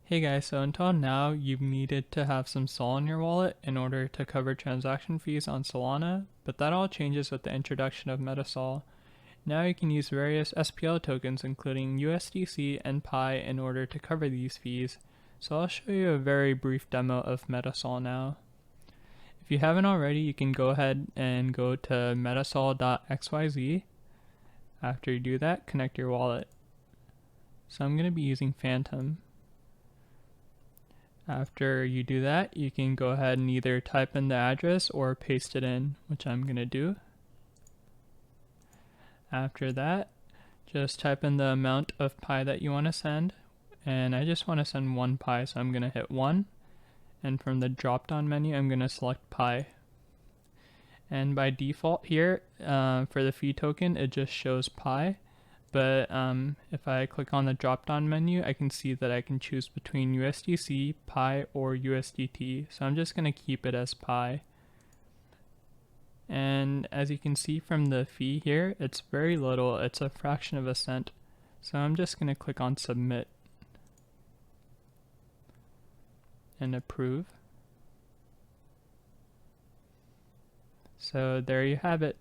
Hey guys, so until now you've needed to have some Sol in your wallet in order to cover transaction fees on Solana, but that all changes with the introduction of MetaSol. Now you can use various SPL tokens including USDC and PAI in order to cover these fees, so I'll show you a very brief demo of MetaSol now. If you haven't already, you can go ahead and go to metasol.xyz. After you do that, connect your wallet. So I'm going to be using Phantom. After you do that, you can go ahead and either type in the address or paste it in, which I'm going to do. After that, just type in the amount of PAI that you want to send, and I just want to send 1 PAI, so I'm going to hit 1, and from the drop down menu I'm going to select PAI. And by default here, for the fee token, it just shows PAI. But if I click on the drop down menu, I can see that I can choose between USDC, PAI, or USDT. So I'm just going to keep it as PAI. And as you can see from the fee here, it's very little. It's a fraction of a cent. So I'm just going to click on submit and approve. So there you have it.